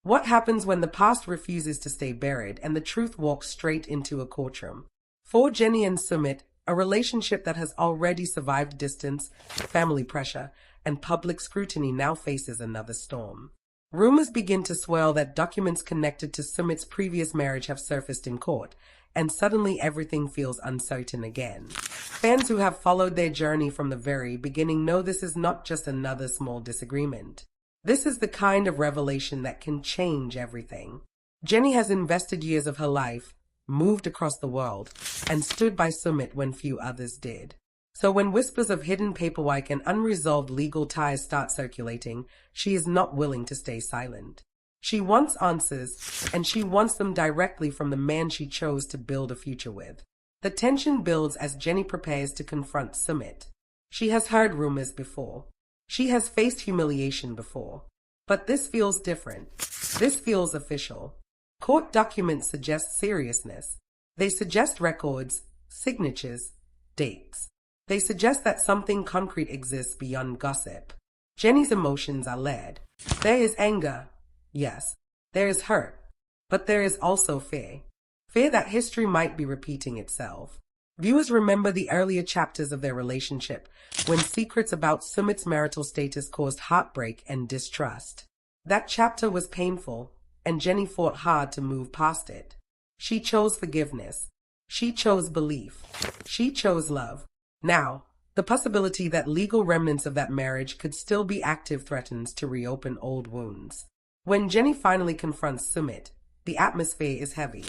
What happens when the past refuses to stay buried and the truth walks straight into a courtroom? For Jenny and Sumit, a relationship that has already survived distance, family pressure, and public scrutiny now faces another storm. Rumors begin to swirl that documents connected to Sumit's previous marriage have surfaced in court, and suddenly everything feels uncertain again. Fans who have followed their journey from the very beginning know this is not just another small disagreement. This is the kind of revelation that can change everything. Jenny has invested years of her life, moved across the world, and stood by Sumit when few others did. So when whispers of hidden paperwork and unresolved legal ties start circulating, she is not willing to stay silent. She wants answers, and she wants them directly from the man she chose to build a future with. The tension builds as Jenny prepares to confront Sumit. She has heard rumors before. She has faced humiliation before. But this feels different. This feels official. Court documents suggest seriousness. They suggest records, signatures, dates. They suggest that something concrete exists beyond gossip. Jenny's emotions are layered. There is anger. Yes, there is hurt. But there is also fear. Fear that history might be repeating itself. Viewers remember the earlier chapters of their relationship, when secrets about Sumit's marital status caused heartbreak and distrust. That chapter was painful, and Jenny fought hard to move past it. She chose forgiveness. She chose belief. She chose love. Now, the possibility that legal remnants of that marriage could still be active threatens to reopen old wounds. When Jenny finally confronts Sumit, the atmosphere is heavy.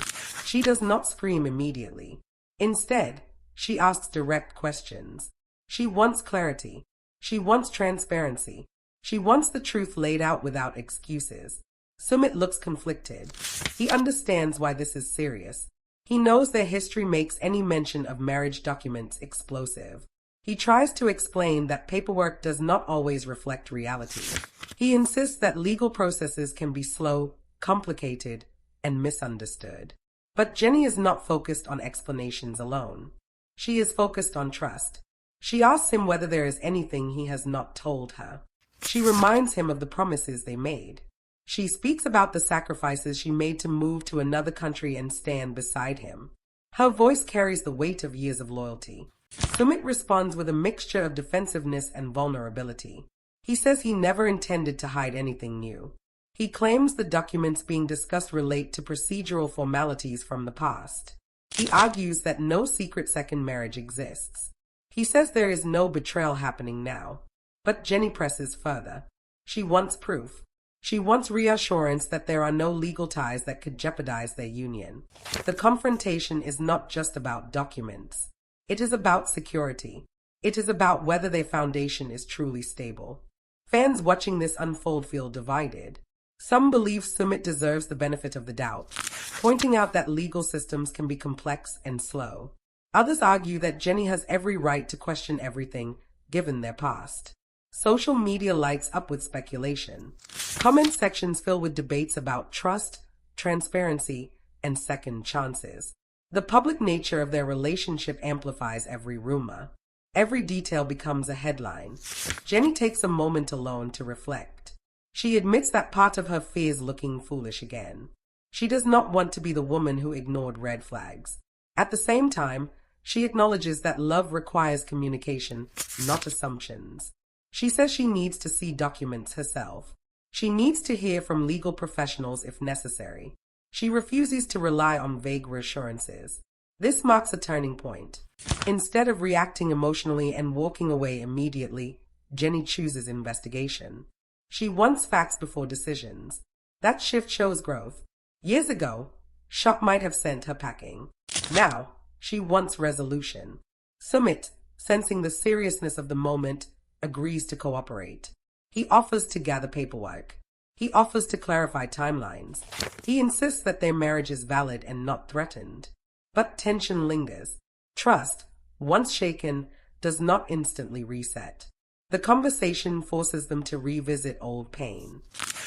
She does not scream immediately. Instead, she asks direct questions. She wants clarity. She wants transparency. She wants the truth laid out without excuses. Sumit looks conflicted. He understands why this is serious. He knows their history makes any mention of marriage documents explosive. He tries to explain that paperwork does not always reflect reality. He insists that legal processes can be slow, complicated, and misunderstood. But Jenny is not focused on explanations alone. She is focused on trust. She asks him whether there is anything he has not told her. She reminds him of the promises they made. She speaks about the sacrifices she made to move to another country and stand beside him. Her voice carries the weight of years of loyalty. Sumit responds with a mixture of defensiveness and vulnerability. He says he never intended to hide anything new. He claims the documents being discussed relate to procedural formalities from the past. He argues that no secret second marriage exists. He says there is no betrayal happening now. But Jenny presses further. She wants proof. She wants reassurance that there are no legal ties that could jeopardize their union. The confrontation is not just about documents. It is about security. It is about whether their foundation is truly stable. Fans watching this unfold feel divided. Some believe Sumit deserves the benefit of the doubt, pointing out that legal systems can be complex and slow. Others argue that Jenny has every right to question everything, given their past. Social media lights up with speculation. Comment sections fill with debates about trust, transparency, and second chances. The public nature of their relationship amplifies every rumor. Every detail becomes a headline. Jenny takes a moment alone to reflect. She admits that part of her fears looking foolish again. She does not want to be the woman who ignored red flags. At the same time, she acknowledges that love requires communication, not assumptions. She says she needs to see documents herself. She needs to hear from legal professionals if necessary. She refuses to rely on vague reassurances. This marks a turning point. Instead of reacting emotionally and walking away immediately, Jenny chooses investigation. She wants facts before decisions. That shift shows growth. Years ago, shock might have sent her packing. Now, she wants resolution. Sumit, sensing the seriousness of the moment, agrees to cooperate. He offers to gather paperwork. He offers to clarify timelines. He insists that their marriage is valid and not threatened. But tension lingers. Trust, once shaken, does not instantly reset. The conversation forces them to revisit old pain.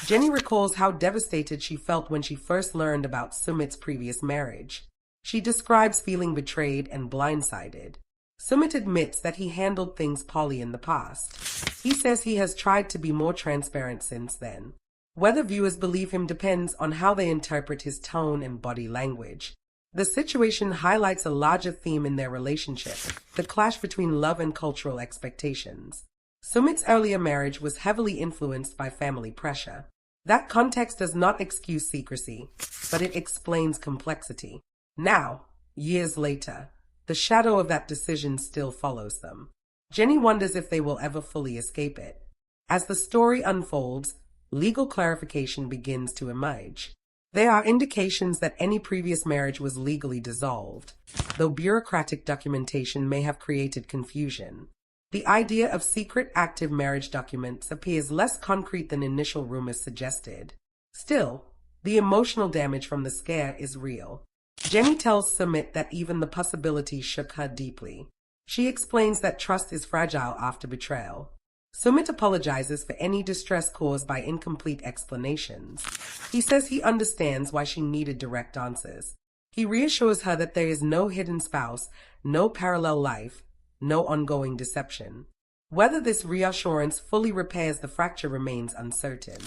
Jenny recalls how devastated she felt when she first learned about Sumit's previous marriage. She describes feeling betrayed and blindsided. Sumit admits that he handled things poorly in the past. He says he has tried to be more transparent since then. Whether viewers believe him depends on how they interpret his tone and body language. The situation highlights a larger theme in their relationship, the clash between love and cultural expectations. Sumit's earlier marriage was heavily influenced by family pressure. That context does not excuse secrecy, but it explains complexity. Now, years later, the shadow of that decision still follows them. Jenny wonders if they will ever fully escape it. As the story unfolds, legal clarification begins to emerge. There are indications that any previous marriage was legally dissolved, though bureaucratic documentation may have created confusion. The idea of secret active marriage documents appears less concrete than initial rumors suggested. Still, the emotional damage from the scare is real. Jenny tells Sumit that even the possibility shook her deeply. She explains that trust is fragile after betrayal. Sumit apologizes for any distress caused by incomplete explanations. He says he understands why she needed direct answers. He reassures her that there is no hidden spouse, no parallel life, no ongoing deception. Whether this reassurance fully repairs the fracture remains uncertain.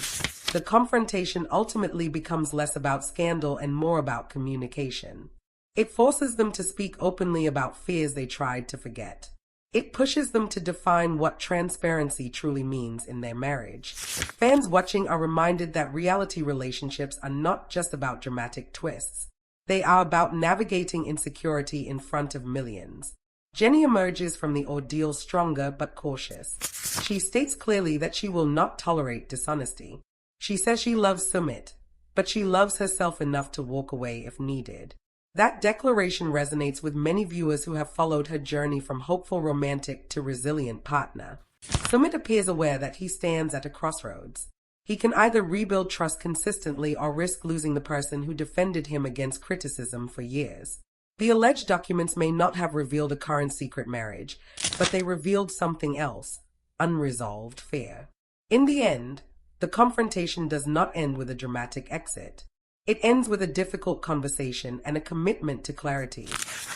The confrontation ultimately becomes less about scandal and more about communication. It forces them to speak openly about fears they tried to forget. It pushes them to define what transparency truly means in their marriage. Fans watching are reminded that reality relationships are not just about dramatic twists. They are about navigating insecurity in front of millions. Jenny emerges from the ordeal stronger but cautious. She states clearly that she will not tolerate dishonesty. She says she loves Sumit, but she loves herself enough to walk away if needed. That declaration resonates with many viewers who have followed her journey from hopeful romantic to resilient partner. Sumit appears aware that he stands at a crossroads. He can either rebuild trust consistently or risk losing the person who defended him against criticism for years. The alleged documents may not have revealed a current secret marriage, but they revealed something else: unresolved fear. In the end, the confrontation does not end with a dramatic exit. It ends with a difficult conversation and a commitment to clarity.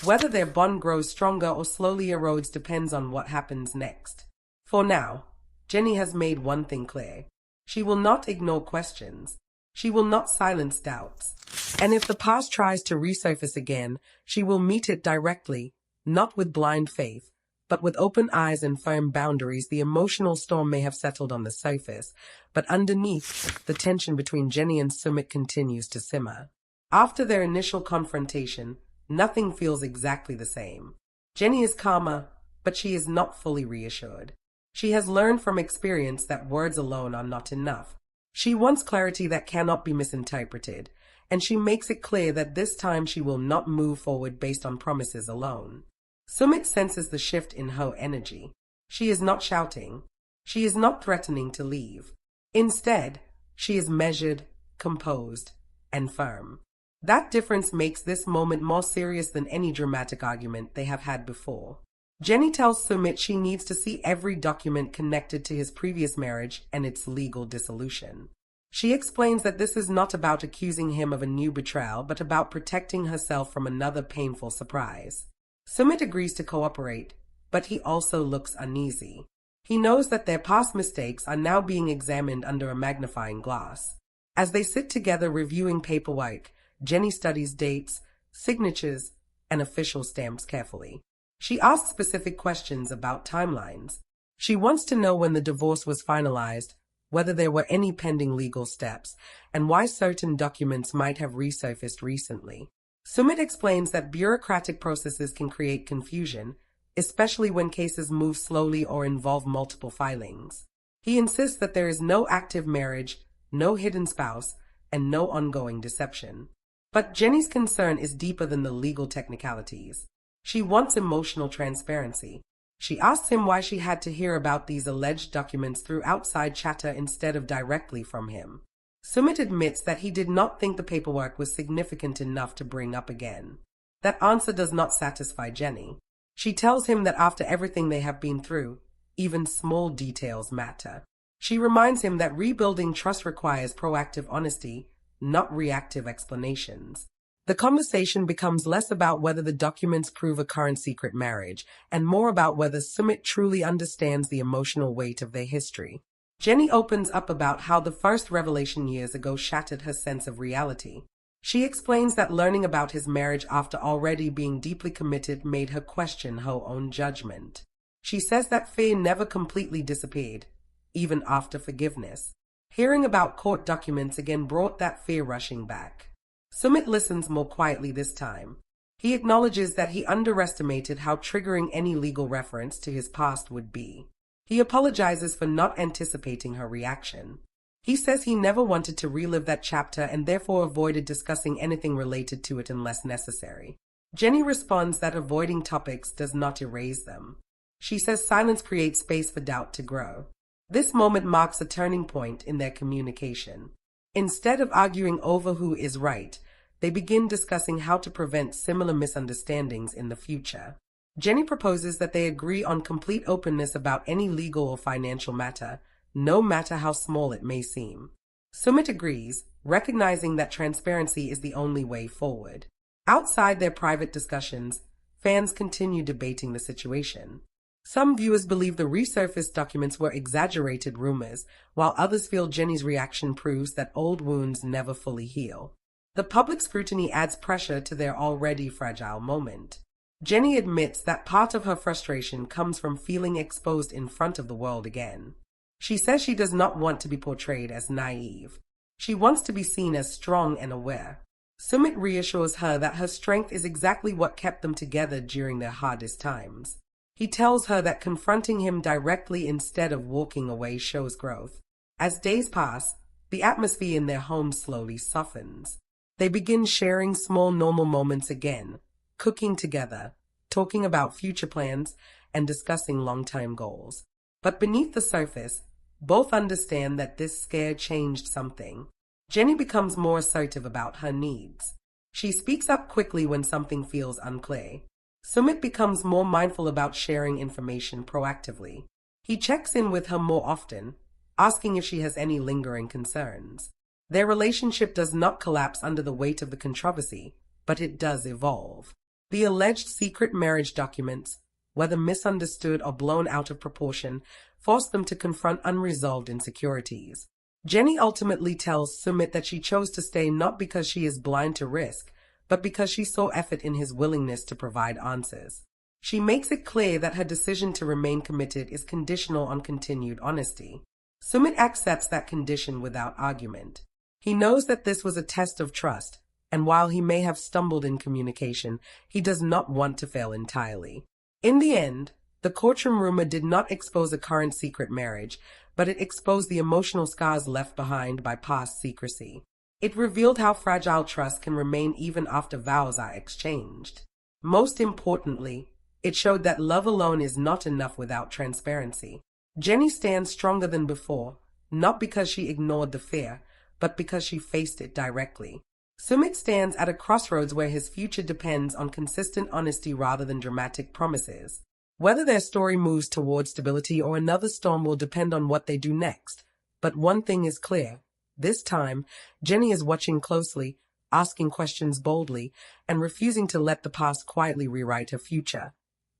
Whether their bond grows stronger or slowly erodes depends on what happens next. For now, Jenny has made one thing clear. She will not ignore questions. She will not silence doubts. And if the past tries to resurface again, she will meet it directly, not with blind faith, but with open eyes and firm boundaries. The emotional storm may have settled on the surface, but underneath, the tension between Jenny and Sumit continues to simmer. After their initial confrontation, nothing feels exactly the same. Jenny is calmer, but she is not fully reassured. She has learned from experience that words alone are not enough. She wants clarity that cannot be misinterpreted, and she makes it clear that this time she will not move forward based on promises alone. Sumit senses the shift in her energy. She is not shouting. She is not threatening to leave. Instead, she is measured, composed, and firm. That difference makes this moment more serious than any dramatic argument they have had before. Jenny tells Sumit she needs to see every document connected to his previous marriage and its legal dissolution. She explains that this is not about accusing him of a new betrayal, but about protecting herself from another painful surprise. Sumit agrees to cooperate, but he also looks uneasy. He knows that their past mistakes are now being examined under a magnifying glass. As they sit together reviewing paperwork, Jenny studies dates, signatures, and official stamps carefully. She asks specific questions about timelines. She wants to know when the divorce was finalized, whether there were any pending legal steps, and why certain documents might have resurfaced recently. Sumit explains that bureaucratic processes can create confusion, especially when cases move slowly or involve multiple filings. He insists that there is no active marriage, no hidden spouse, and no ongoing deception. But Jenny's concern is deeper than the legal technicalities. She wants emotional transparency. She asks him why she had to hear about these alleged documents through outside chatter instead of directly from him. Sumit admits that he did not think the paperwork was significant enough to bring up again. That answer does not satisfy Jenny. She tells him that after everything they have been through, even small details matter. She reminds him that rebuilding trust requires proactive honesty, not reactive explanations. The conversation becomes less about whether the documents prove a current secret marriage, and more about whether Sumit truly understands the emotional weight of their history. Jenny opens up about how the first revelation years ago shattered her sense of reality. She explains that learning about his marriage after already being deeply committed made her question her own judgment. She says that fear never completely disappeared, even after forgiveness. Hearing about court documents again brought that fear rushing back. Sumit listens more quietly this time. He acknowledges that he underestimated how triggering any legal reference to his past would be. He apologizes for not anticipating her reaction. He says he never wanted to relive that chapter and therefore avoided discussing anything related to it unless necessary. Jenny responds that avoiding topics does not erase them. She says silence creates space for doubt to grow. This moment marks a turning point in their communication. Instead of arguing over who is right, they begin discussing how to prevent similar misunderstandings in the future. Jenny proposes that they agree on complete openness about any legal or financial matter, no matter how small it may seem. Sumit agrees, recognizing that transparency is the only way forward. Outside their private discussions, fans continue debating the situation. Some viewers believe the resurfaced documents were exaggerated rumors, while others feel Jenny's reaction proves that old wounds never fully heal. The public scrutiny adds pressure to their already fragile moment. Jenny admits that part of her frustration comes from feeling exposed in front of the world again. She says she does not want to be portrayed as naive. She wants to be seen as strong and aware. Sumit reassures her that her strength is exactly what kept them together during their hardest times. He tells her that confronting him directly instead of walking away shows growth. As days pass, the atmosphere in their home slowly softens. They begin sharing small normal moments again, cooking together, talking about future plans, and discussing long-term goals. But beneath the surface, both understand that this scare changed something. Jenny becomes more assertive about her needs. She speaks up quickly when something feels unclear. Sumit becomes more mindful about sharing information proactively. He checks in with her more often, asking if she has any lingering concerns. Their relationship does not collapse under the weight of the controversy, but it does evolve. The alleged secret marriage documents, whether misunderstood or blown out of proportion, force them to confront unresolved insecurities. Jenny ultimately tells Sumit that she chose to stay not because she is blind to risk, but because she saw effort in his willingness to provide answers. She makes it clear that her decision to remain committed is conditional on continued honesty. Sumit accepts that condition without argument. He knows that this was a test of trust, and while he may have stumbled in communication, he does not want to fail entirely. In the end, the courtroom rumor did not expose a current secret marriage, but it exposed the emotional scars left behind by past secrecy. It revealed how fragile trust can remain even after vows are exchanged. Most importantly, it showed that love alone is not enough without transparency. Jenny stands stronger than before, not because she ignored the fear, but because she faced it directly. Sumit stands at a crossroads where his future depends on consistent honesty rather than dramatic promises. Whether their story moves towards stability or another storm will depend on what they do next. But one thing is clear. This time, Jenny is watching closely, asking questions boldly, and refusing to let the past quietly rewrite her future.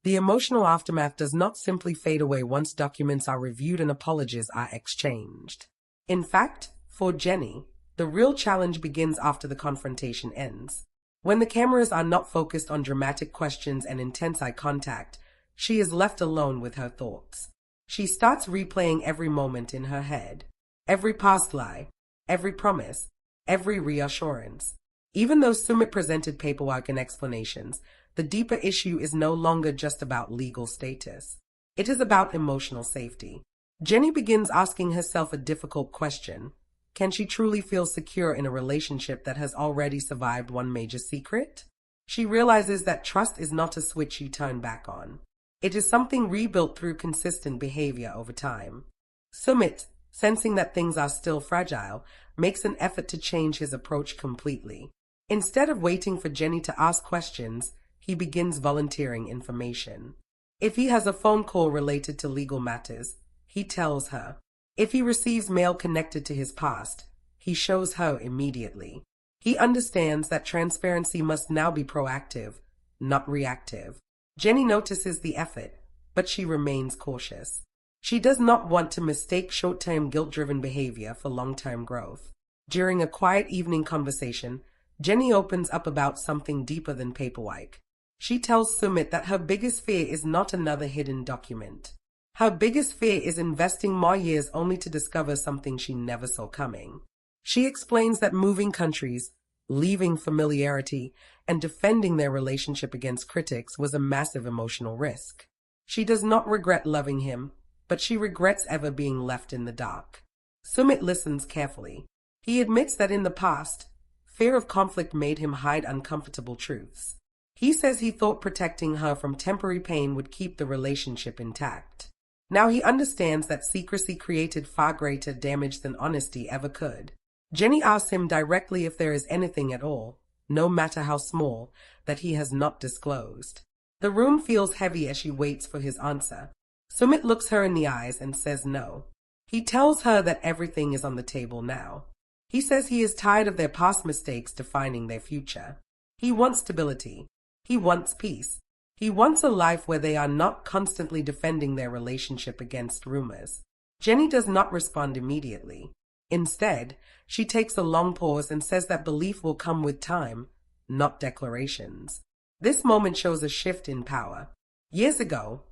The emotional aftermath does not simply fade away once documents are reviewed and apologies are exchanged. In fact, for Jenny, the real challenge begins after the confrontation ends. When the cameras are not focused on dramatic questions and intense eye contact, she is left alone with her thoughts. She starts replaying every moment in her head, every past lie, every promise, every reassurance. Even though Sumit presented paperwork and explanations, the deeper issue is no longer just about legal status. It is about emotional safety. Jenny begins asking herself a difficult question. Can she truly feel secure in a relationship that has already survived one major secret? She realizes that trust is not a switch you turn back on. It is something rebuilt through consistent behavior over time. Sumit, sensing that things are still fragile, makes an effort to change his approach completely. Instead of waiting for Jenny to ask questions, he begins volunteering information. If he has a phone call related to legal matters, he tells her. If he receives mail connected to his past, he shows her immediately. He understands that transparency must now be proactive, not reactive. Jenny notices the effort, but she remains cautious. She does not want to mistake short-term guilt-driven behavior for long-term growth. During a quiet evening conversation, Jenny opens up about something deeper than paperwork. She tells Sumit that her biggest fear is not another hidden document. Her biggest fear is investing more years only to discover something she never saw coming. She explains that moving countries, leaving familiarity, and defending their relationship against critics was a massive emotional risk. She does not regret loving him, but she regrets ever being left in the dark. Sumit listens carefully. He admits that in the past, fear of conflict made him hide uncomfortable truths. He says he thought protecting her from temporary pain would keep the relationship intact. Now he understands that secrecy created far greater damage than honesty ever could. Jenny asks him directly if there is anything at all, no matter how small, that he has not disclosed. The room feels heavy as she waits for his answer. Sumit looks her in the eyes and says no. He tells her that everything is on the table now. He says he is tired of their past mistakes defining their future. He wants stability. He wants peace. He wants a life where they are not constantly defending their relationship against rumors. Jenny does not respond immediately. Instead, she takes a long pause and says that belief will come with time, not declarations. This moment shows a shift in power. Years ago,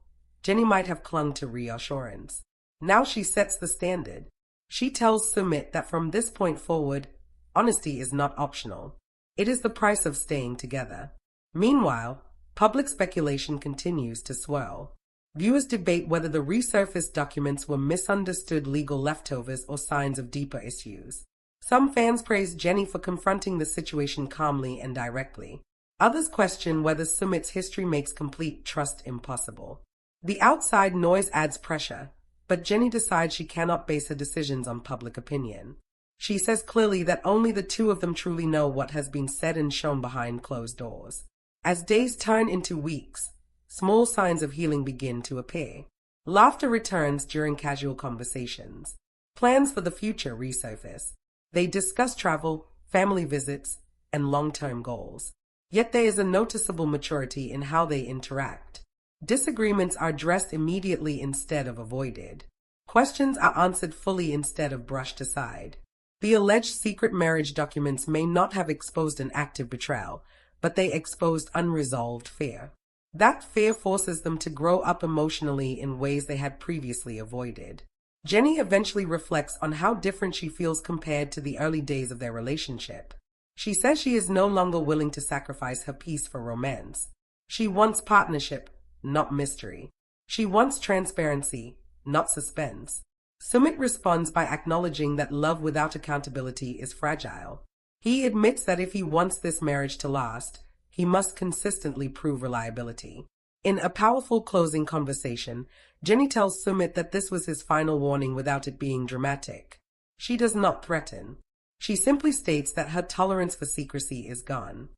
Jenny might have clung to reassurance. Now she sets the standard. She tells Sumit that from this point forward, honesty is not optional. It is the price of staying together. Meanwhile, public speculation continues to swirl. Viewers debate whether the resurfaced documents were misunderstood legal leftovers or signs of deeper issues. Some fans praise Jenny for confronting the situation calmly and directly. Others question whether Sumit's history makes complete trust impossible. The outside noise adds pressure, but Jenny decides she cannot base her decisions on public opinion. She says clearly that only the two of them truly know what has been said and shown behind closed doors. As days turn into weeks, small signs of healing begin to appear. Laughter returns during casual conversations. Plans for the future resurface. They discuss travel, family visits, and long-term goals. Yet there is a noticeable maturity in how they interact. Disagreements are addressed immediately instead of avoided. Questions are answered fully instead of brushed aside. The alleged secret marriage documents may not have exposed an active betrayal, but they exposed unresolved fear. That fear forces them to grow up emotionally in ways they had previously avoided. Jenny eventually reflects on how different she feels compared to the early days of their relationship. She says she is no longer willing to sacrifice her peace for romance. She wants partnership, not mystery. She wants transparency, not suspense. Sumit responds by acknowledging that love without accountability is fragile. He admits that if he wants this marriage to last, he must consistently prove reliability. In a powerful closing conversation, Jenny tells Sumit that this was his final warning without it being dramatic. She does not threaten. She simply states that her tolerance for secrecy is gone.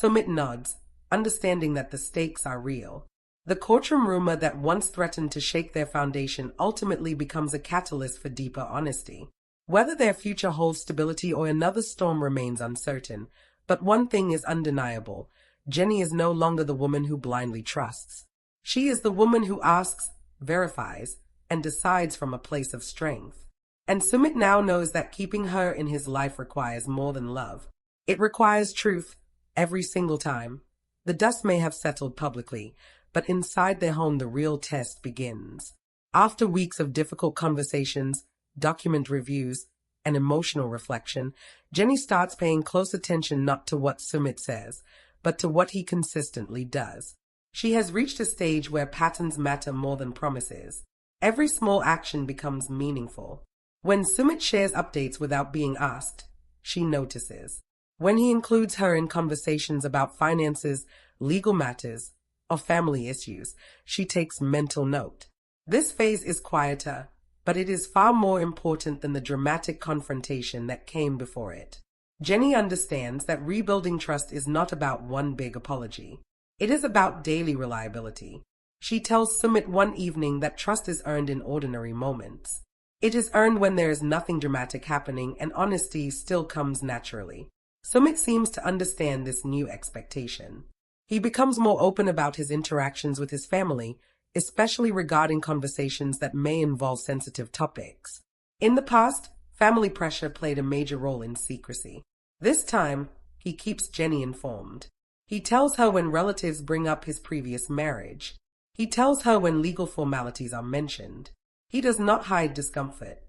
Sumit nods, understanding that the stakes are real. The courtroom rumor that once threatened to shake their foundation ultimately becomes a catalyst for deeper honesty. Whether their future holds stability or another storm remains uncertain, but one thing is undeniable. Jenny is no longer the woman who blindly trusts. She is the woman who asks, verifies, and decides from a place of strength. And Sumit now knows that keeping her in his life requires more than love. It requires truth, every single time. The dust may have settled publicly, but inside their home the real test begins. After weeks of difficult conversations, document reviews, and emotional reflection, Jenny starts paying close attention not to what Sumit says, but to what he consistently does. She has reached a stage where patterns matter more than promises. Every small action becomes meaningful. When Sumit shares updates without being asked, she notices. When he includes her in conversations about finances, legal matters, or family issues, she takes mental note. This phase is quieter, but it is far more important than the dramatic confrontation that came before it. Jenny understands that rebuilding trust is not about one big apology. It is about daily reliability. She tells Sumit one evening that trust is earned in ordinary moments. It is earned when there is nothing dramatic happening and honesty still comes naturally. Sumit seems to understand this new expectation. He becomes more open about his interactions with his family, especially regarding conversations that may involve sensitive topics. In the past, family pressure played a major role in secrecy. This time, he keeps Jenny informed. He tells her when relatives bring up his previous marriage. He tells her when legal formalities are mentioned. He does not hide discomfort.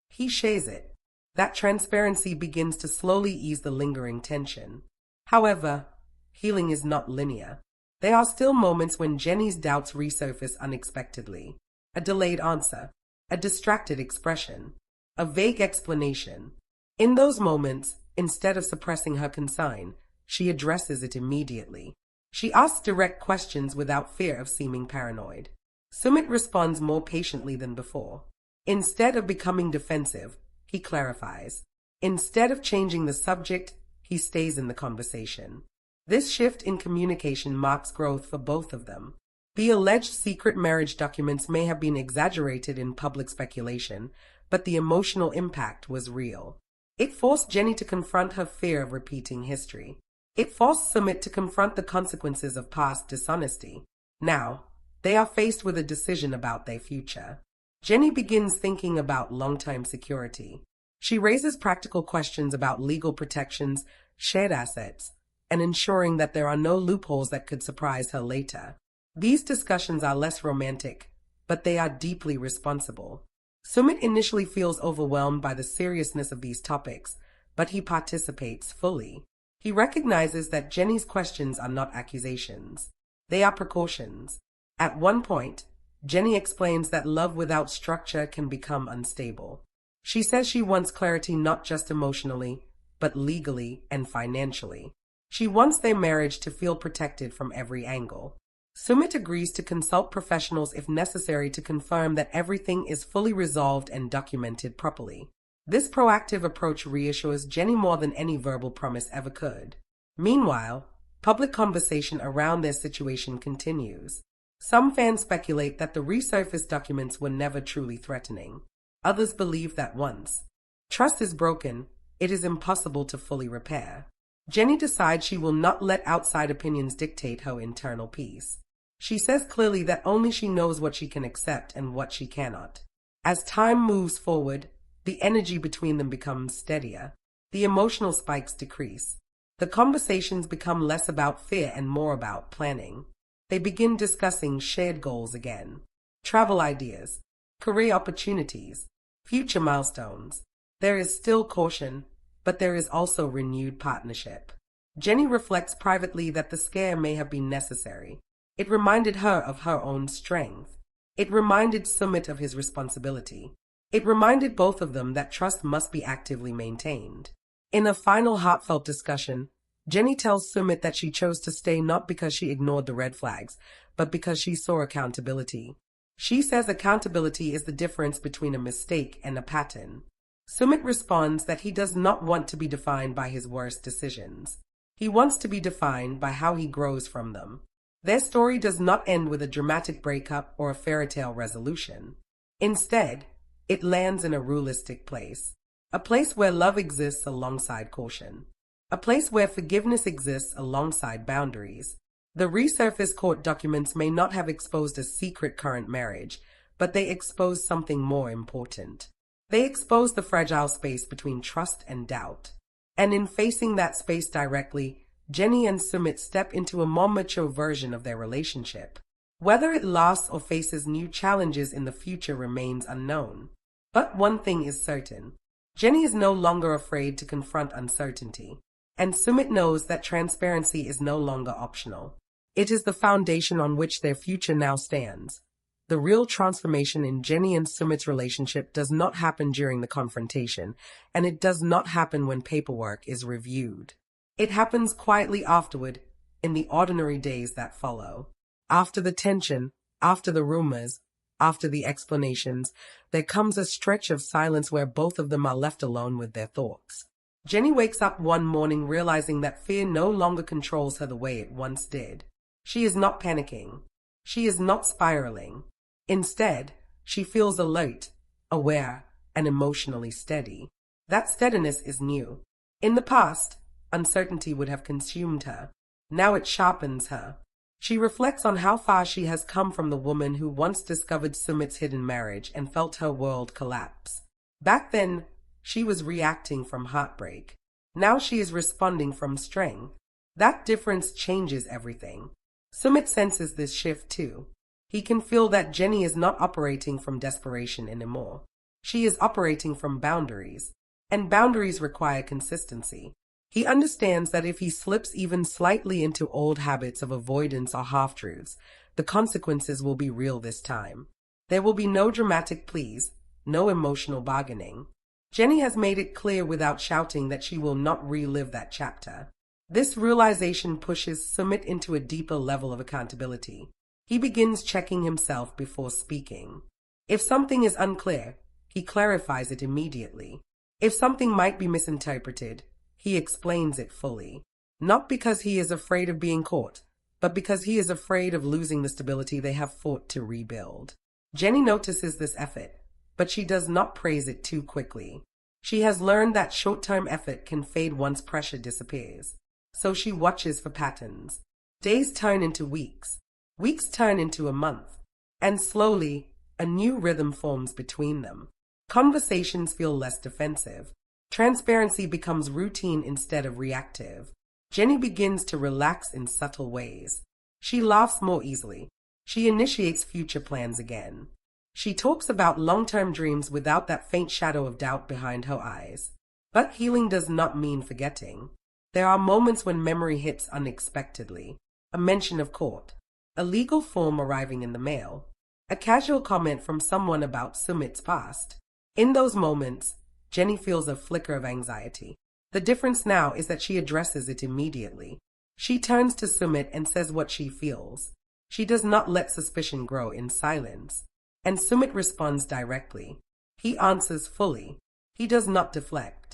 He shares it. That transparency begins to slowly ease the lingering tension. However, healing is not linear. There are still moments when Jenny's doubts resurface unexpectedly. A delayed answer, a distracted expression, a vague explanation. In those moments, instead of suppressing her concern, she addresses it immediately. She asks direct questions without fear of seeming paranoid. Sumit responds more patiently than before. Instead of becoming defensive, he clarifies. Instead of changing the subject, he stays in the conversation. This shift in communication marks growth for both of them. The alleged secret marriage documents may have been exaggerated in public speculation, but the emotional impact was real. It forced Jenny to confront her fear of repeating history. It forced Sumit to confront the consequences of past dishonesty. Now, they are faced with a decision about their future. Jenny begins thinking about long-term security. She raises practical questions about legal protections, shared assets, and ensuring that there are no loopholes that could surprise her later. These discussions are less romantic, but they are deeply responsible. Sumit initially feels overwhelmed by the seriousness of these topics, but he participates fully. He recognizes that Jenny's questions are not accusations. They are precautions. At one point, Jenny explains that love without structure can become unstable. She says she wants clarity not just emotionally, but legally and financially. She wants their marriage to feel protected from every angle. Sumit agrees to consult professionals if necessary to confirm that everything is fully resolved and documented properly. This proactive approach reassures Jenny more than any verbal promise ever could. Meanwhile, public conversation around their situation continues. Some fans speculate that the resurfaced documents were never truly threatening. Others believe that once trust is broken, it is impossible to fully repair. Jenny decides she will not let outside opinions dictate her internal peace. She says clearly that only she knows what she can accept and what she cannot. As time moves forward, the energy between them becomes steadier. The emotional spikes decrease. The conversations become less about fear and more about planning. They begin discussing shared goals again. Travel ideas, career opportunities, future milestones. There is still caution, but there is also renewed partnership. Jenny reflects privately that the scare may have been necessary. It reminded her of her own strength. It reminded Sumit of his responsibility. It reminded both of them that trust must be actively maintained. In a final heartfelt discussion, Jenny tells Sumit that she chose to stay not because she ignored the red flags, but because she saw accountability. She says accountability is the difference between a mistake and a pattern. Sumit responds that he does not want to be defined by his worst decisions. He wants to be defined by how he grows from them. Their story does not end with a dramatic breakup or a fairy tale resolution. Instead, it lands in a realistic place. A place where love exists alongside caution. A place where forgiveness exists alongside boundaries. The resurfaced court documents may not have exposed a secret current marriage, but they exposed something more important. They exposed the fragile space between trust and doubt. And in facing that space directly, Jenny and Sumit step into a more mature version of their relationship. Whether it lasts or faces new challenges in the future remains unknown. But one thing is certain. Jenny is no longer afraid to confront uncertainty. And Sumit knows that transparency is no longer optional. It is the foundation on which their future now stands. The real transformation in Jenny and Sumit's relationship does not happen during the confrontation, and it does not happen when paperwork is reviewed. It happens quietly afterward, in the ordinary days that follow. After the tension, after the rumors, after the explanations, there comes a stretch of silence where both of them are left alone with their thoughts. Jenny wakes up one morning realizing that fear no longer controls her the way it once did. She is not panicking. She is not spiraling. Instead, she feels alert, aware, and emotionally steady. That steadiness is new. In the past, uncertainty would have consumed her. Now it sharpens her. She reflects on how far she has come from the woman who once discovered Sumit's hidden marriage and felt her world collapse. Back then, she was reacting from heartbreak. Now she is responding from strength. That difference changes everything. Sumit senses this shift too. He can feel that Jenny is not operating from desperation anymore. She is operating from boundaries, and boundaries require consistency. He understands that if he slips even slightly into old habits of avoidance or half-truths, the consequences will be real this time. There will be no dramatic pleas, no emotional bargaining. Jenny has made it clear without shouting that she will not relive that chapter. This realization pushes Sumit into a deeper level of accountability. He begins checking himself before speaking. If something is unclear, he clarifies it immediately. If something might be misinterpreted, he explains it fully. Not because he is afraid of being caught, but because he is afraid of losing the stability they have fought to rebuild. Jenny notices this effort, but she does not praise it too quickly. She has learned that short-term effort can fade once pressure disappears. So she watches for patterns. Days turn into weeks. Weeks turn into a month. And slowly, a new rhythm forms between them. Conversations feel less defensive. Transparency becomes routine instead of reactive. Jenny begins to relax in subtle ways. She laughs more easily. She initiates future plans again. She talks about long-term dreams without that faint shadow of doubt behind her eyes. But healing does not mean forgetting. There are moments when memory hits unexpectedly. A mention of court, a legal form arriving in the mail, a casual comment from someone about Sumit's past. In those moments, Jenny feels a flicker of anxiety. The difference now is that she addresses it immediately. She turns to Sumit and says what she feels. She does not let suspicion grow in silence. And Sumit responds directly. He answers fully. He does not deflect.